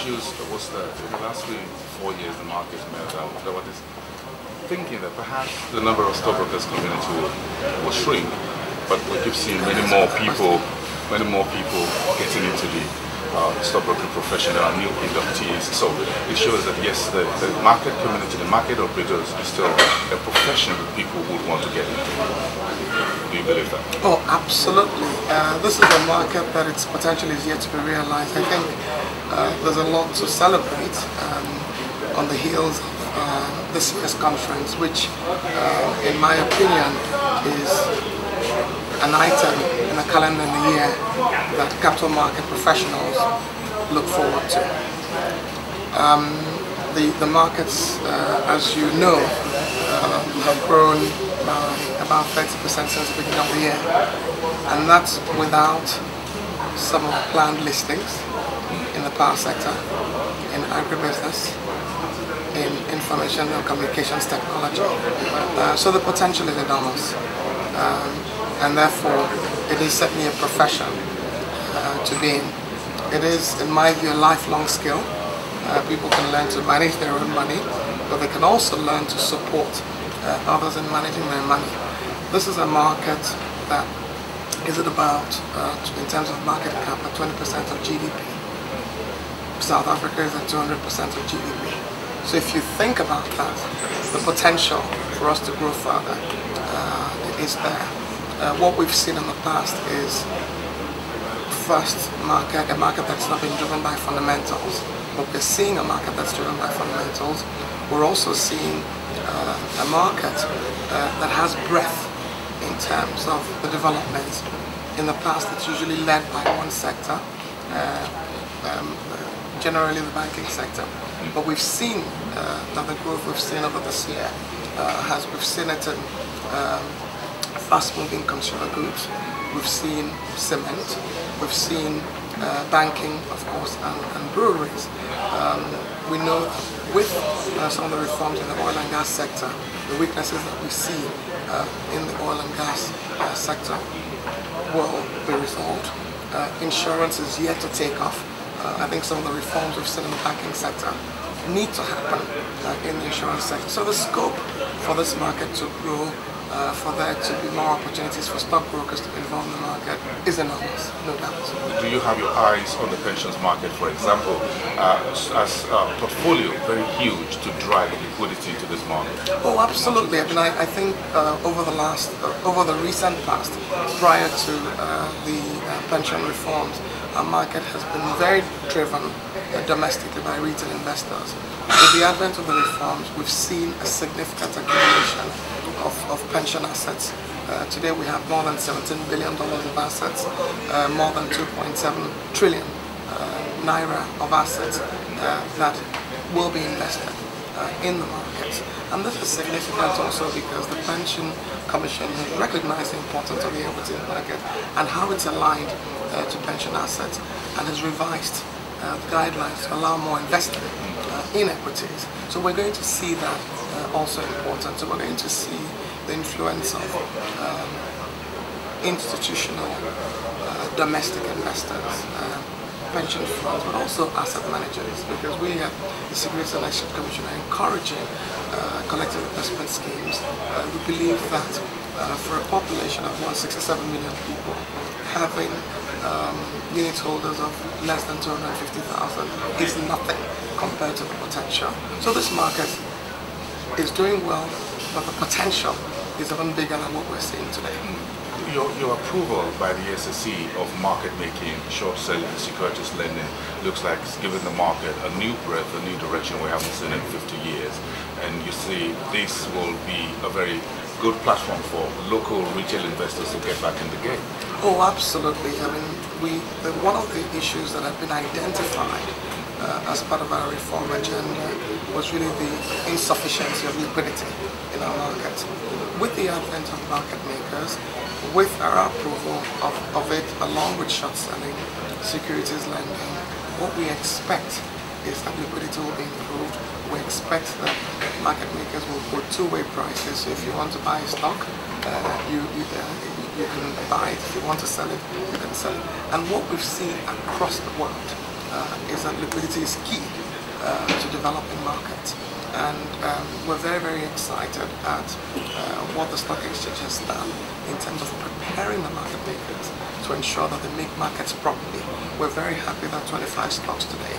issues was that in the last 4 years the market there was this thinking that perhaps the number of stockbrokers community will shrink, but we keep seeing many more people getting into the stockbroking profession. There are new inductees, so it shows that yes, the market community, the market operators is still a profession that people would want to get into. Do you believe that? Oh, absolutely. This is a market that its potential is yet to be realized. I think there's a lot to celebrate on the heels of this year's conference, which, in my opinion, is an item in the calendar in the year that capital market professionals look forward to. The markets, as you know, have grown by about 30% since the beginning of the year, and that's without some of the planned listings in the power sector, in agribusiness, in information and communications technology. So the potential is enormous. And therefore it is certainly a profession to be in. It is, in my view, a lifelong skill. People can learn to manage their own money, but they can also learn to support others in managing their money. This is a market that is at about, in terms of market cap, at 20% of GDP. South Africa is at 200% of GDP. So if you think about that, the potential for us to grow further is there. What we've seen in the past is, first, a market that's not been driven by fundamentals, but we're seeing a market that's driven by fundamentals. We're also seeing a market that has breadth in terms of the development. In the past, it's usually led by one sector, generally the banking sector. But we've seen that the growth we've seen over this year we've seen it in fast-moving consumer goods. We've seen cement. We've seen banking, of course, and breweries. We know that with some of the reforms in the oil and gas sector, the weaknesses that we see in the oil and gas sector will be resolved. Insurance is yet to take off. I think some of the reforms we've seen in the banking sector need to happen in the insurance sector. So the scope for this market to grow, for there to be more opportunities for stockbrokers to be involved in the market is enormous, no doubt. Do you have your eyes on the pensions market, for example, as a portfolio very huge to drive liquidity into this market? Oh, absolutely. I mean, I think over the recent past, prior to the pension reforms, our market has been very driven domestically by retail investors. With the advent of the reforms, we've seen a significant accumulation of pension assets. Today we have more than $17 billion of assets, more than 2.7 trillion naira of assets that will be invested in the markets. And this is significant also because the Pension Commission has recognized the importance of the equity market and how it's aligned to pension assets, and has revised guidelines to allow more investment in equities. So we're going to see that also important. So we're going to see the influence of institutional domestic investors, pension funds, but also asset managers, because we at the Securities and Exchange Commission are encouraging collective investment schemes. We believe that for a population of 167 million people, having unit holders of less than 250,000 is nothing compared to the potential. So this market is doing well, but the potential is even bigger than what we're seeing today. Your approval by the SEC of market making, short selling, securities lending looks like it's giving the market a new breath, a new direction we haven't seen in 50 years. And you see this will be a very good platform for local retail investors to get back in the game. Oh, absolutely. I mean, one of the issues that have been identified as part of our reform agenda was really the insufficiency of liquidity in our market. With the advent of market makers, with our approval of it, along with short selling, securities lending, what we expect is that liquidity will be improved. We expect that market makers will put two-way prices. So if you want to buy a stock, you can buy it. If you want to sell it, you can sell it. And what we've seen across the world is that liquidity is key to developing markets. And we're very, very excited at what the stock exchange has done in terms of preparing the market makers to ensure that they make markets properly. We're very happy that 25 stocks today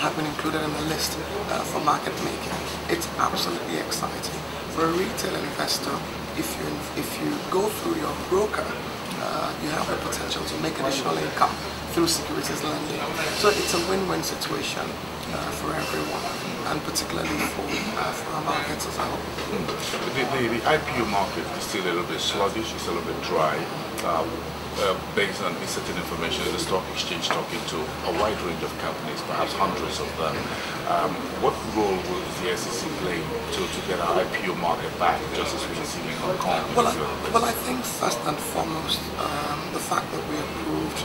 have been included in the list for market making. It's absolutely exciting. For a retail investor, if you go through your broker, you have the potential to make additional income through securities lending. So it's a win-win situation for everyone, and particularly for our markets as a whole. The IPO market is still a little bit sluggish, it's a little bit dry. Based on certain information, the stock exchange talking to a wide range of companies, perhaps hundreds of them. What role will the SEC play to get our IPO market back, just as we've seen in Hong Kong? Well, I think first and foremost, the fact that we approved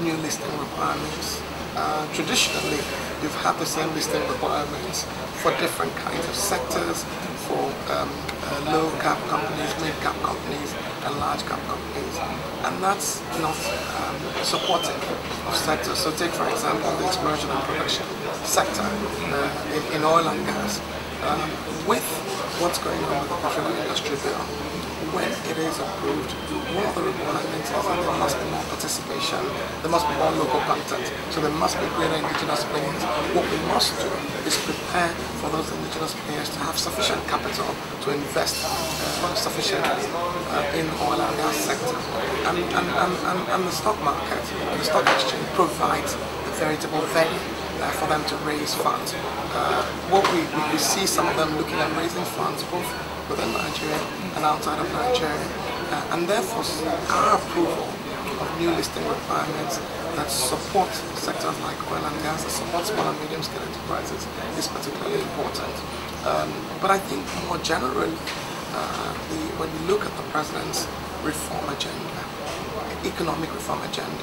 new listing requirements. Traditionally, we've had the same listing requirements for different kinds of sectors, for low cap companies, mid cap companies, and large cap companies, and that's not supportive of sectors. So take for example the exploration and production sector in oil and gas. With what's going on with the petroleum industry bill, when it is approved, one of the requirements is that there must be more participation, there must be more local content, so there must be greater indigenous players. What we must do is prepare for those indigenous players to have sufficient capital to invest sufficiently in the oil and gas sector. And the stock market, the stock exchange provides a veritable venue for them to raise funds. What we see some of them looking at raising funds both within Nigeria and outside of Nigeria, and therefore our approval of new listing requirements that support sectors like oil and gas, that support small and medium scale enterprises is particularly important. But I think more generally, when you look at the President's reform agenda, economic reform agenda,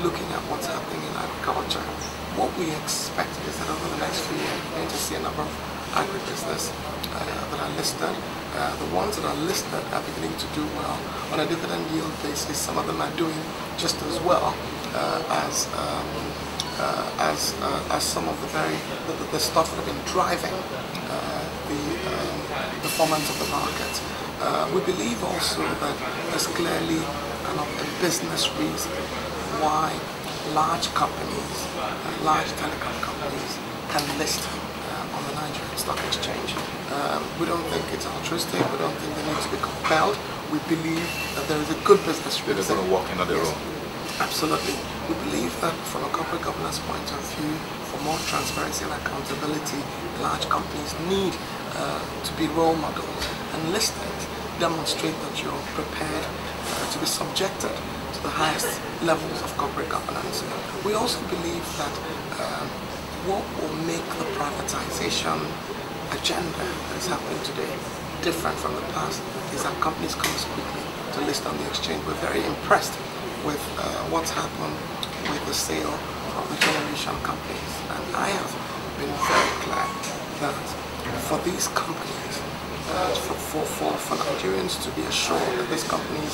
looking at what's happening in agriculture, what we expect is that over the next few years we're going to see a number of agribusiness that are listed. The ones that are listed are beginning to do well on a dividend yield basis. Some of them are doing just as well as some of the stuff that have been driving the performance of the market. We believe also that there's clearly a business reason why large companies, large telecom companies can list on the Nigerian Stock Exchange. We don't think it's altruistic, we don't think they need to be compelled. We believe that there is a good business reason. They're going to walk in on their own. Absolutely. We believe that from a corporate governance point of view, for more transparency and accountability, large companies need to be role models and listed, demonstrate that you're prepared to be subjected to the highest levels of corporate governance. We also believe that what will make the privatization agenda that is happening today different from the past is that companies come as quickly to list on the exchange. We're very impressed with what's happened with the sale of the generation companies, and I have been very glad that for these companies, for Nigerians to be assured that these companies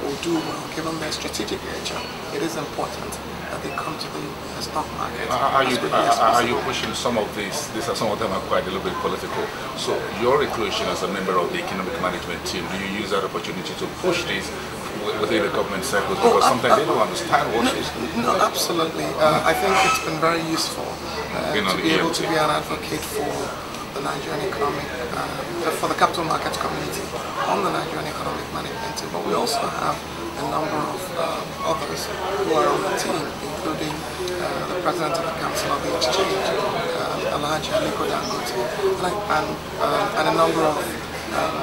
will do well given their strategic nature, it is important that they come to the stock market. Are you pushing some of these? Some of them are quite a little bit political. So your inclusion as a member of the economic management team, do you use that opportunity to push these within the government circles? Because sometimes they don't understand what is. No, absolutely. I think it's been very useful to be able to be an advocate for the Nigerian economic, for the capital markets community on the Nigerian economic management team. But we also have a number of others who are on the team, including the President of the Council of the Exchange, Alhaji Aliko Dangote, and a number of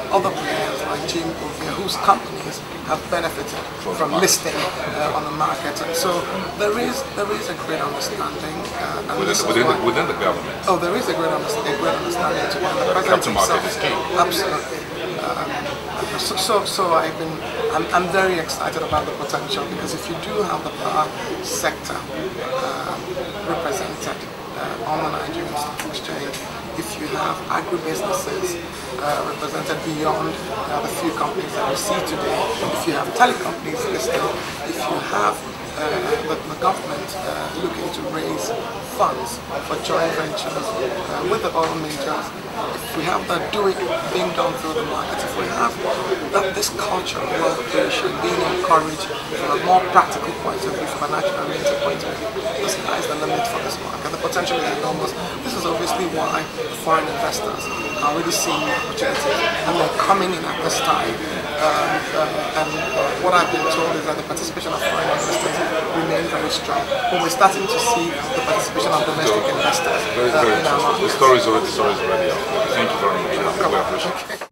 other players like Jim Omofaye, whose companies have benefited from listing on the market. And so there is a great understanding within the government. Oh, there is a great understanding to the capital market is key. Absolutely. So I'm very excited about the potential, because if you do have the power sector represented on the Nigerian Stock Exchange, if you have agribusinesses represented beyond the few companies that we see today, if you have telecompanies listed, if you have the government looking to raise funds for joint ventures with the oil majors. If we have that being done through the market, if we have this culture of wealth creation being encouraged from a more practical point of view, from a national-oriented point of view, the sky is the limit for this market. The potential is enormous. This is obviously why the foreign investors are really seeing the opportunity and they're coming in at this time. What I've been told is that the participation of foreign investors remains very strong, but we're starting to see the participation of domestic investors in our market. The story is already out. Thank you very much. I appreciate it.